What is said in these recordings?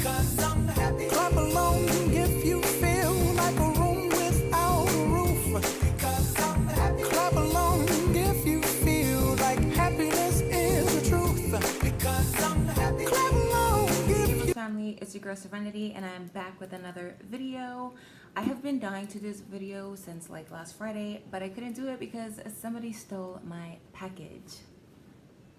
because I'm happy. Clap along if you feel like a room without a roof, because I'm happy. Clap along if you feel like happiness is the truth, because I'm happy. Clap along if you... Family, it's your girl Serenity, and I'm back with another video. I have been dying to do this video since like last Friday, but I couldn't do it because somebody stole my package.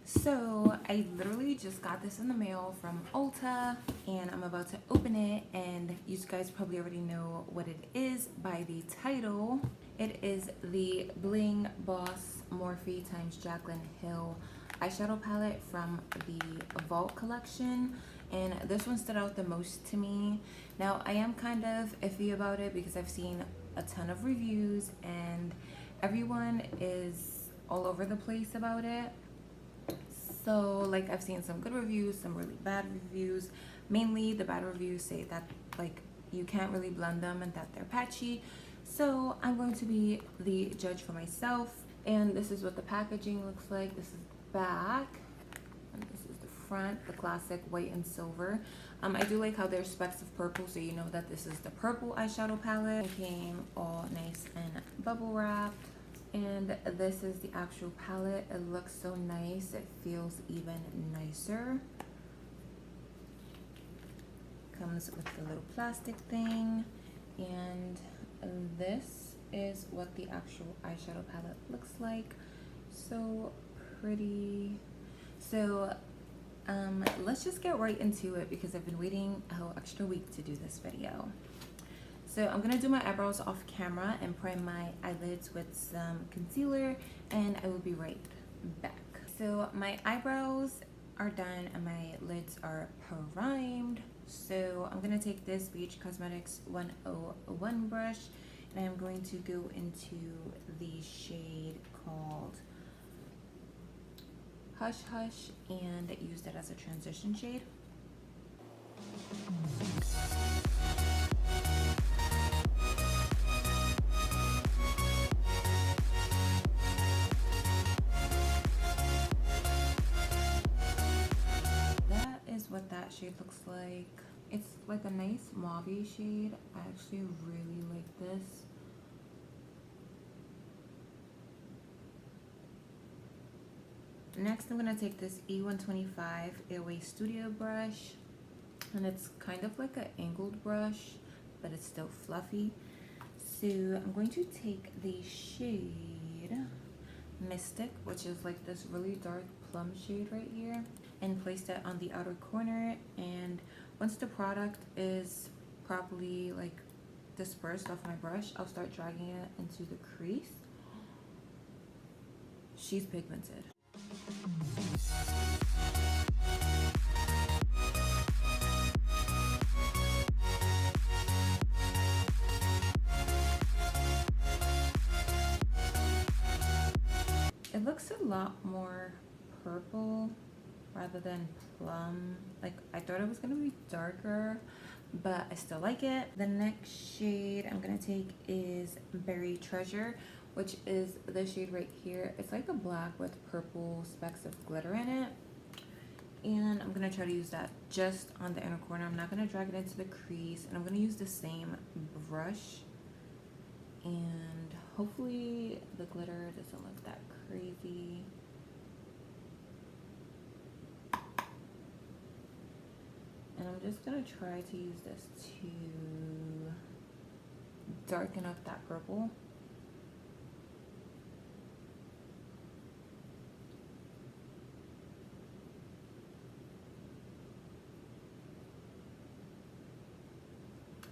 So I literally just got this in the mail from Ulta, and I'm about to open it, and you guys probably already know what it is by the title. It is the Bling Boss Morphe x Jaclyn Hill eyeshadow palette from the Vault collection, and this one stood out the most to me. Now I am kind of iffy about it because I've seen a ton of reviews and everyone is all over the place about it. So like I've seen some good reviews, some really bad reviews. Mainly the bad reviews say that like you can't really blend them and that they're patchy. So I'm going to be the judge for myself. And this is what the packaging looks like. This is the back and this is the front, the classic white and silver. I do like how there's specks of purple, so you know that this is the purple eyeshadow palette. It came all nice and bubble wrapped. And this is the actual palette. It looks so nice. It feels even nicer. Comes with the little plastic thing. And this is what the actual eyeshadow palette looks like. So pretty. So let's just get right into it because I've been waiting a whole extra week to do this video. So I'm gonna do my eyebrows off camera and prime my eyelids with some concealer, and I will be right back. So my eyebrows are done and my lids are primed. So I'm gonna take this BH Cosmetics 101 brush and I'm going to go into the shade called Hush Hush and use that as a transition shade. What that shade looks like. It's like a nice mauve shade. I actually really like this. Next I'm gonna take this E125 Airway Studio brush, and it's kind of like an angled brush but it's still fluffy. So I'm going to take the shade Mystic, which is like this really dark plum shade right here, and place that on the outer corner. And once the product is properly like dispersed off my brush, I'll start dragging it into the crease. She's pigmented. It looks a lot more purple rather than plum. Like I thought it was gonna be darker, but I still like it. The next shade I'm gonna take is Berry Treasure, which is the shade right here. It's like a black with purple specks of glitter in it. And I'm gonna try to use that just on the inner corner. I'm not gonna drag it into the crease, and I'm gonna use the same brush. And hopefully the glitter doesn't look that crazy. And I'm just gonna try to use this to darken up that purple.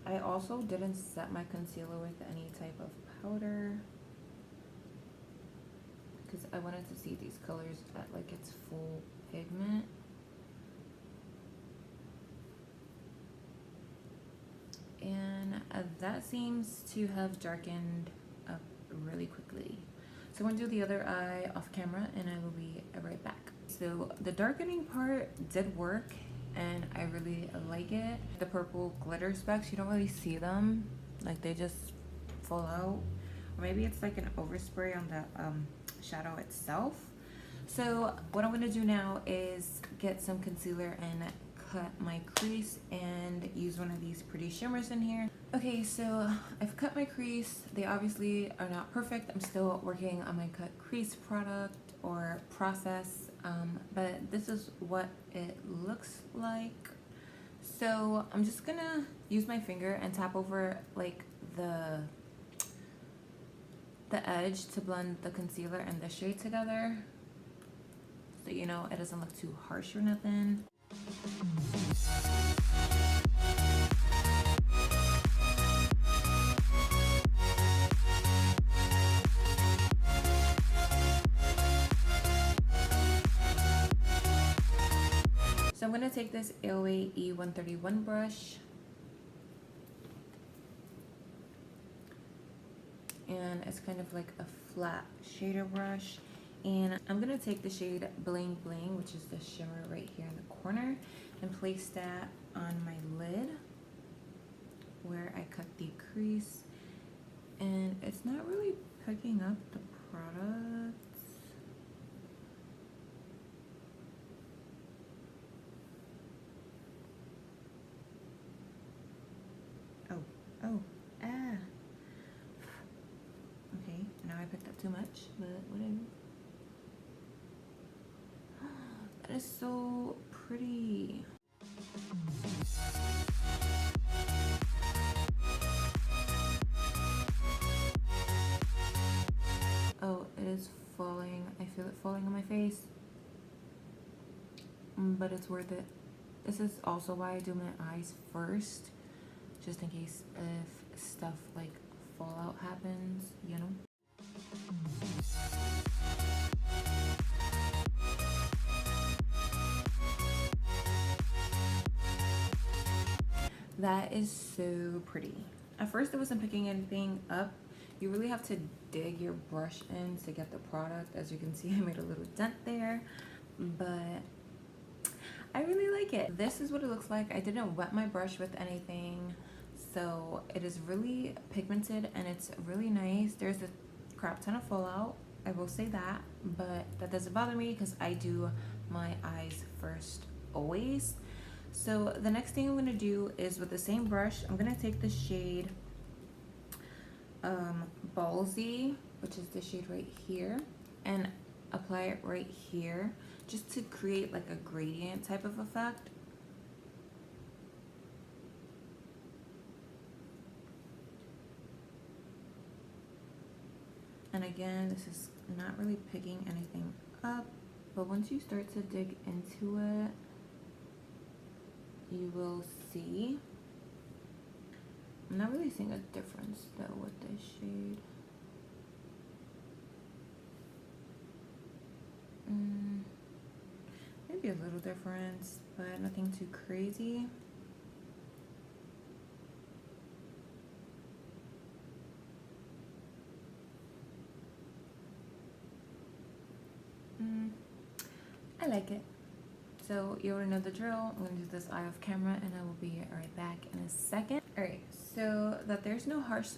I also didn't set my concealer with any type of powder because I wanted to see these colors at like its full pigment. And that seems to have darkened up really quickly. So I'm gonna do the other eye off camera and I will be right back. So the darkening part did work and I really like it. The purple glitter specks, you don't really see them, like they just fall out. Or maybe it's like an overspray on the shadow itself. So what I'm gonna do now is get some concealer and cut my crease and use one of these pretty shimmers in here. Okay, so I've cut my crease. They obviously are not perfect. I'm still working on my cut crease product or process, but this is what it looks like. So I'm just gonna use my finger and tap over like the edge to blend the concealer and the shade together, so you know it doesn't look too harsh or nothing. So I'm gonna take this AOA E131 brush, and it's kind of like a flat shader brush, and I'm gonna take the shade Bling Bling, which is the shimmer right here in the corner, and place that on my lid where I cut the crease. And it's not really picking up the products. Oh, ah. Okay, now I picked up too much, but whatever. That is so pretty. Oh, it is falling. I feel it falling on my face. But it's worth it. This is also why I do my eyes first, just in case if stuff like fallout happens, you know. That is so pretty. At first it wasn't picking anything up. You really have to dig your brush in to get the product. As you can see, I made a little dent there, but I really like it. This is what it looks like. I didn't wet my brush with anything, so it is really pigmented and it's really nice. There's a crap ton of fallout, I will say that, but that doesn't bother me because I do my eyes first always. So the next thing I'm going to do is, with the same brush, I'm going to take the shade Ballsy, which is the shade right here, and apply it right here, just to create like a gradient type of effect. And again, this is not really picking anything up, but once you start to dig into it, you will see. I'm not really seeing a difference though with this shade. Maybe a little difference, but nothing too crazy. I like it. So you already know the drill. I'm going to do this eye off camera and I will be right back in a second. Alright, so that there's no harsh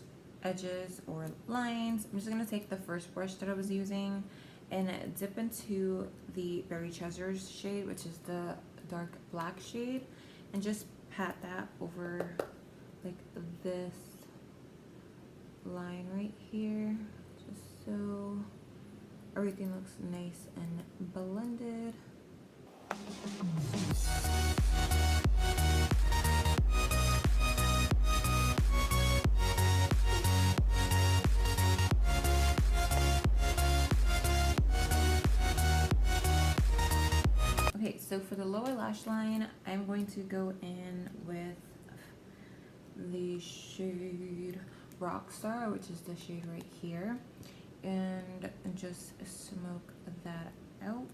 edges or lines, I'm just going to take the first brush that I was using and dip into the Berry Treasures shade, which is the dark black shade, and just pat that over like this line right here, just so everything looks nice and blended. Okay, so for the lower lash line, I'm going to go in with the shade Rockstar, which is the shade right here, and just smoke that out.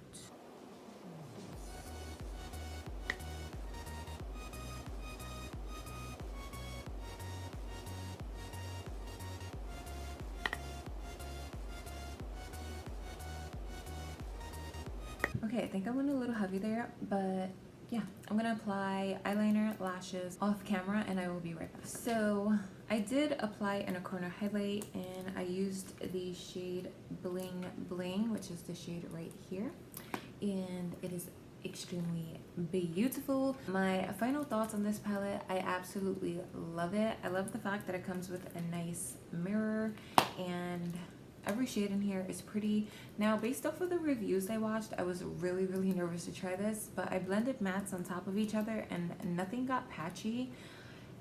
Okay, I think I went a little heavy there, but yeah, I'm gonna apply eyeliner, lashes off camera, and I will be right back. So I did apply in a corner highlight, and I used the shade Bling Bling, which is the shade right here, and it is extremely beautiful. My final thoughts on this palette, I absolutely love it. I love the fact that it comes with a nice mirror and every shade in here is pretty. Now, based off of the reviews I watched, I was really nervous to try this, but I blended mattes on top of each other and nothing got patchy.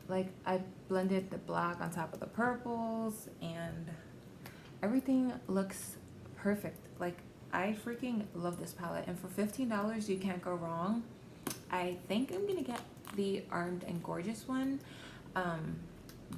Like, I blended the black on top of the purples and everything looks perfect. Like, I freaking love this palette, and for $15 you can't go wrong. I think I'm gonna get the Armed and Gorgeous one,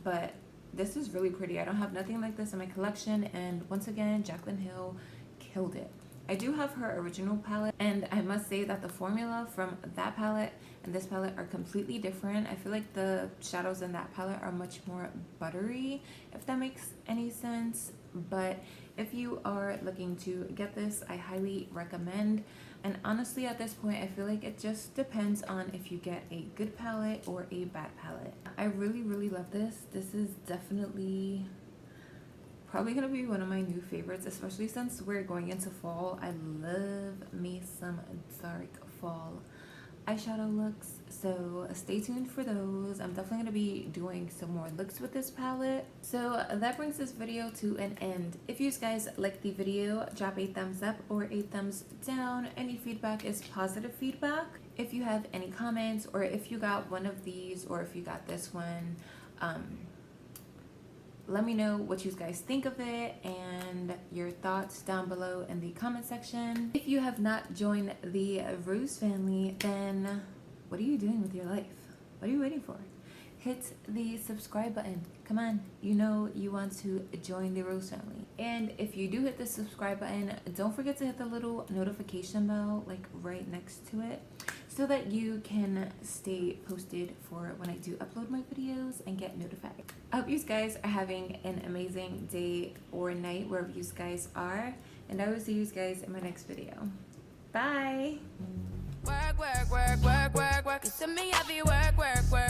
but this is really pretty. I don't have nothing like this in my collection, and once again, Jaclyn Hill killed it. I do have her original palette, and I must say that the formula from that palette and this palette are completely different. I feel like the shadows in that palette are much more buttery, if that makes any sense. But if you are looking to get this, I highly recommend. And honestly, at this point, I feel like it just depends on if you get a good palette or a bad palette. I really love this. This is definitely probably gonna be one of my new favorites, especially since we're going into fall. I love me some dark fall eyeshadow looks, so stay tuned for those. I'm definitely going to be doing some more looks with this palette. So that brings this video to an end. If you guys like the video, drop a thumbs up or a thumbs down. Any feedback is positive feedback. If you have any comments, or if you got one of these, or if you got this one, let me know what you guys think of it and your thoughts down below in the comment section. If you have not joined the Rose family, then what are you doing with your life? What are you waiting for? Hit the subscribe button. Come on, you know you want to join the Rose family. And if you do hit the subscribe button, don't forget to hit the little notification bell like right next to it, so that you can stay posted for when I do upload my videos and get notified. I hope you guys are having an amazing day or night wherever you guys are, and I will see you guys in my next video. Bye! Work, work, work, work, work, work. You see me heavy work, work, work.